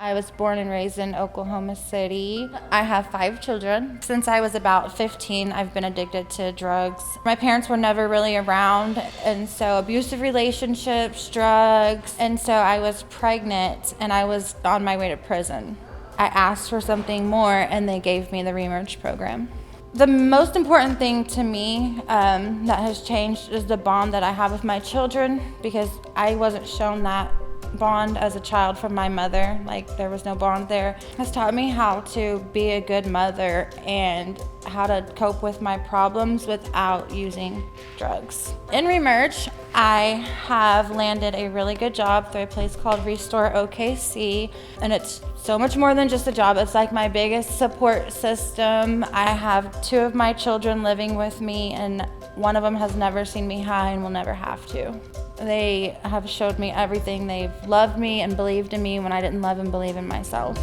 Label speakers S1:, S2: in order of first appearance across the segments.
S1: I was born and raised in Oklahoma City. I have 5 children. Since I was about 15, I've been addicted to drugs. My parents were never really around, and so abusive relationships, drugs, and so I was pregnant and I was on my way to prison. I asked for something more and they gave me the ReMerge program. The most important thing to me that has changed is the bond that I have with my children, because I wasn't shown that bond as a child from my mother. Like, there was no bond there. It has taught me how to be a good mother and how to cope with my problems without using drugs. In ReMerge, I have landed a really good job through a place called Restore OKC, and it's so much more than just a job. It's like my biggest support system. I have 2 of my children living with me, and one of them has never seen me high and will never have to. They have showed me everything. They've loved me and believed in me when I didn't love and believe in myself.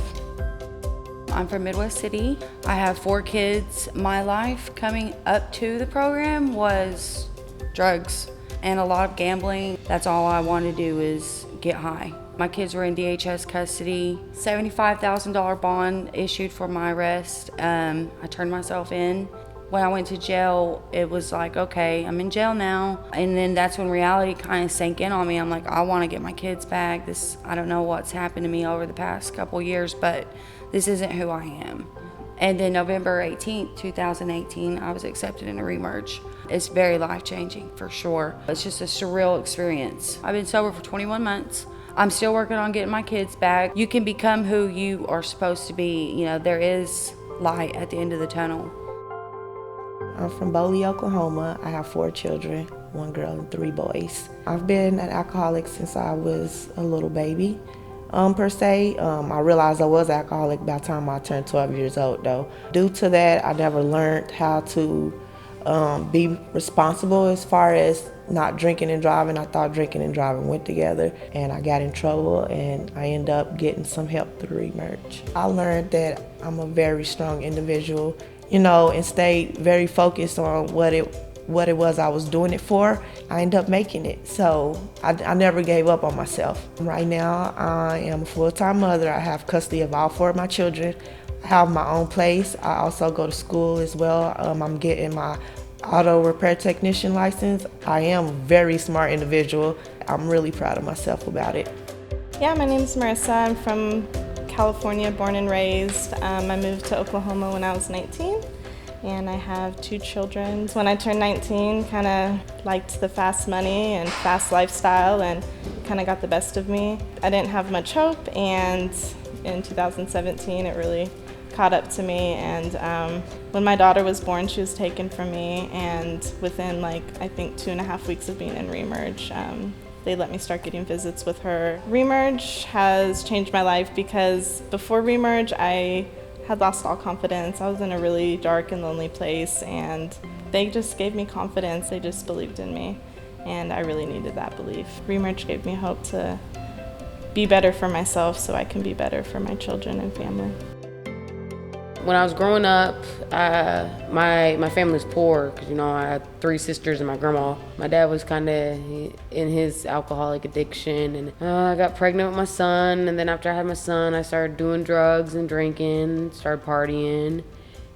S2: I'm from Midwest City. I have 4 kids. My life coming up to the program was drugs and a lot of gambling. That's all I wanted to do is get high. My kids were in DHS custody. $75,000 bond issued for my arrest. I turned myself in. When I went to jail, it was like, okay, I'm in jail now. And then that's when reality kind of sank in on me. I'm like, I want to get my kids back. I don't know what's happened to me over the past couple years, but this isn't who I am. And then November 18th, 2018, I was accepted into ReMerge. It's very life-changing, for sure. It's just a surreal experience. I've been sober for 21 months. I'm still working on getting my kids back. You can become who you are supposed to be. You know, there is light at the end of the tunnel.
S3: I'm from Boley, Oklahoma. I have 4 children, 1 girl and 3 boys. I've been an alcoholic since I was a little baby, per se. I realized I was alcoholic by the time I turned 12 years old, though. Due to that, I never learned how to be responsible as far as not drinking and driving. I thought drinking and driving went together, and I got in trouble, and I ended up getting some help through ReMerge. I learned that I'm a very strong individual, and stayed very focused on what it was I was doing it for. I ended up making it, so I never gave up on myself. Right now, I am a full-time mother. I have custody of all 4 of my children. I have my own place. I also go to school as well. I'm getting my auto repair technician license. I am a very smart individual. I'm really proud of myself about it.
S4: Yeah, my name is Marissa. I'm from California, born and raised. I moved to Oklahoma when I was 19, and I have 2 children. When I turned 19, kind of liked the fast money and fast lifestyle, and kind of got the best of me. I didn't have much hope, and in 2017 it really caught up to me, and when my daughter was born, she was taken from me, and within I think 2.5 weeks of being in ReMerge, they let me start getting visits with her. ReMerge has changed my life because before ReMerge, I had lost all confidence. I was in a really dark and lonely place, and they just gave me confidence. They just believed in me, and I really needed that belief. ReMerge gave me hope to be better for myself so I can be better for my children and family.
S5: When I was growing up, my family was poor because, I had 3 sisters and my grandma. My dad was kind of in his alcoholic addiction, and I got pregnant with my son, and then after I had my son, I started doing drugs and drinking, started partying,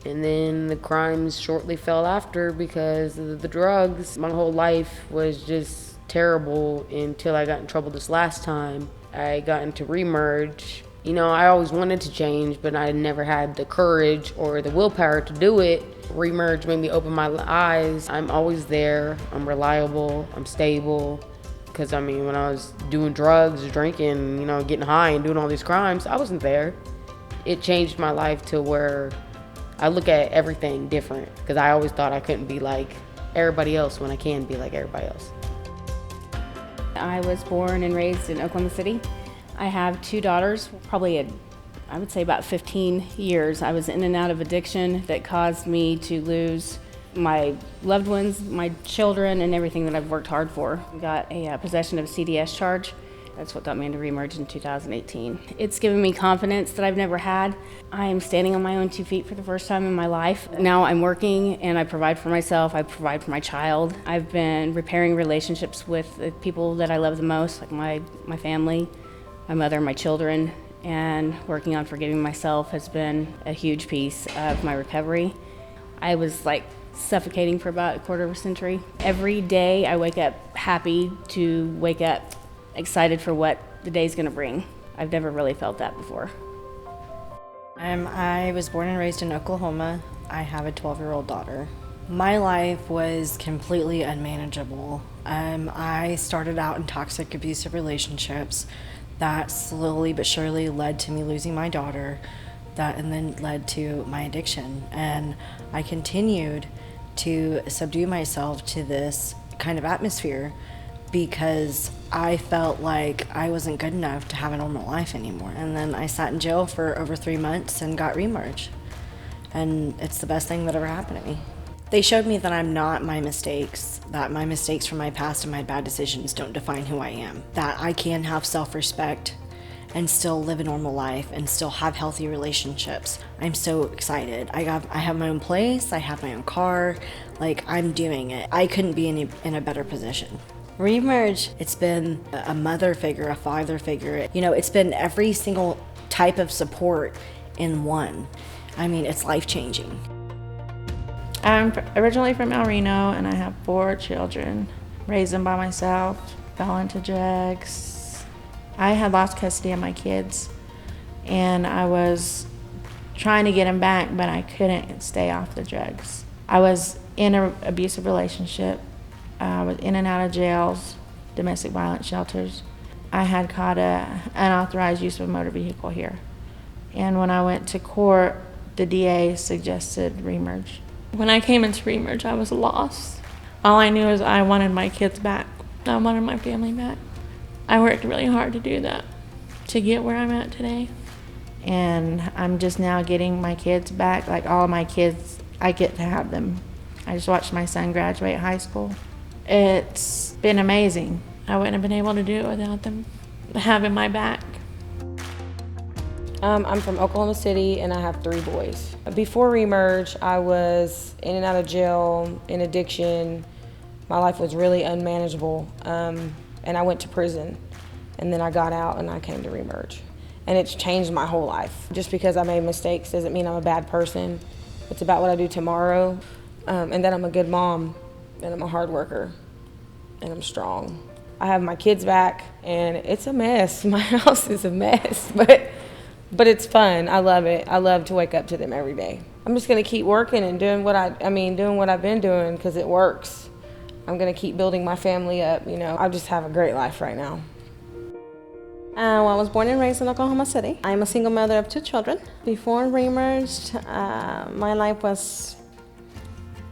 S5: and then the crimes shortly fell after because of the drugs. My whole life was just terrible until I got in trouble this last time. I got into ReMerge. I always wanted to change, but I never had the courage or the willpower to do it. ReMerge made me open my eyes. I'm always there. I'm reliable. I'm stable. Because, when I was doing drugs, drinking, getting high and doing all these crimes, I wasn't there. It changed my life to where I look at everything different, because I always thought I couldn't be like everybody else when I can be like everybody else.
S6: I was born and raised in Oklahoma City. I have 2 daughters, probably I would say about 15 years. I was in and out of addiction that caused me to lose my loved ones, my children, and everything that I've worked hard for. I got a possession of CDS charge. That's what got me into ReMerge in 2018. It's given me confidence that I've never had. I am standing on my own 2 feet for the first time in my life. Now I'm working and I provide for myself, I provide for my child. I've been repairing relationships with the people that I love the most, like my family, my mother, my children, and working on forgiving myself has been a huge piece of my recovery. I was like suffocating for about a quarter of a century. Every day I wake up happy to wake up excited for what the day's gonna bring. I've never really felt that before.
S7: I was born and raised in Oklahoma. I have a 12-year-old daughter. My life was completely unmanageable. I started out in toxic, abusive relationships that slowly but surely led to me losing my daughter, and then led to my addiction. And I continued to subdue myself to this kind of atmosphere because I felt like I wasn't good enough to have a normal life anymore. And then I sat in jail for over 3 months and got ReMerge. And it's the best thing that ever happened to me. They showed me that I'm not my mistakes, that my mistakes from my past and my bad decisions don't define who I am, that I can have self-respect and still live a normal life and still have healthy relationships. I'm so excited. I have my own place, I have my own car, like I'm doing it. I couldn't be in a better position. ReMerge, it's been a mother figure, a father figure. You know, it's been every single type of support in one. I mean, it's life-changing.
S8: I'm originally from El Reno, and I have 4 children. Raised them by myself, fell into drugs. I had lost custody of my kids, and I was trying to get them back, but I couldn't stay off the drugs. I was in an abusive relationship. I was in and out of jails, domestic violence shelters. I had caught an unauthorized use of a motor vehicle here. And when I went to court, the DA suggested ReMerge. When I came into ReMerge, I was lost. All I knew is I wanted my kids back. I wanted my family back. I worked really hard to do that, to get where I'm at today. And I'm just now getting my kids back. Like all of my kids, I get to have them. I just watched my son graduate high school. It's been amazing. I wouldn't have been able to do it without them having my back.
S9: I'm from Oklahoma City and I have 3 boys. Before ReMerge, I was in and out of jail, in addiction. My life was really unmanageable. And I went to prison. And then I got out and I came to ReMerge. And it's changed my whole life. Just because I made mistakes doesn't mean I'm a bad person. It's about what I do tomorrow. And that I'm a good mom, and I'm a hard worker, and I'm strong. I have my kids back, and it's a mess. My house is a mess, but it's fun. I love it. I love to wake up to them every day. I'm just gonna keep working and doing what I've been doing because it works. I'm gonna keep building my family up, you know. I just have a great life right now.
S4: Well, I was born and raised in Oklahoma City. I'm a single mother of 2 children. Before ReMerge, my life was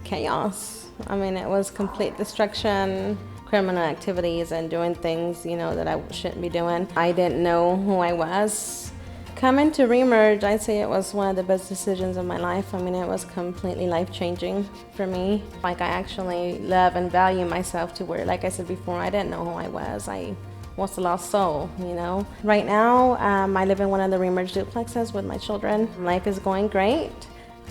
S4: chaos. I mean, it was complete destruction, criminal activities, and doing things, you know, that I shouldn't be doing. I didn't know who I was. Coming to ReMerge, I'd say it was one of the best decisions of my life. I mean, it was completely life-changing for me. Like, I actually love and value myself to where, like I said before, I didn't know who I was. I was a lost soul, you know. Right now, I live in one of the ReMerge duplexes with my children. Life is going great.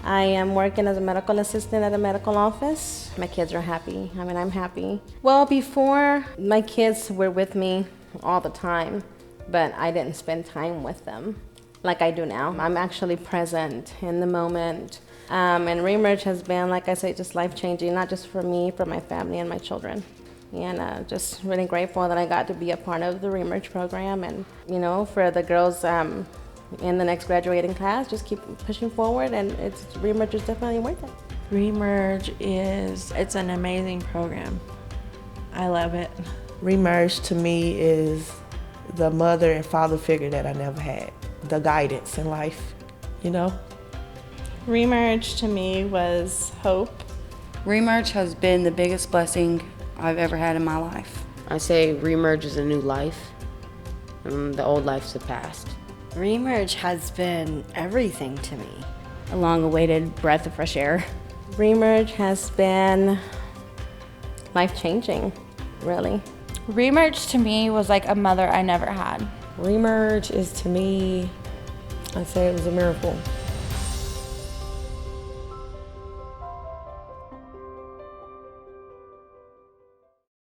S4: I am working as a medical assistant at a medical office. My kids are happy. I mean, I'm happy. Well, before, my kids were with me all the time, but I didn't spend time with them like I do now. I'm actually present in the moment. And ReMerge has been, like I say, just life-changing, not just for me, for my family and my children. And just really grateful that I got to be a part of the ReMerge program. And, you know, for the girls in the next graduating class, just keep pushing forward, and ReMerge is definitely worth it.
S8: ReMerge it's an amazing program. I love it.
S3: ReMerge to me is the mother and father figure that I never had. The guidance in life, you know?
S4: ReMerge to me was hope.
S2: ReMerge has been the biggest blessing I've ever had in my life.
S5: I say ReMerge is a new life, and the old life's the past.
S7: ReMerge has been everything to me.
S6: A long-awaited breath of fresh air.
S4: ReMerge has been life-changing, really.
S1: ReMerge to me was like a mother I never had.
S9: ReMerge is, to me, I'd say it was a miracle.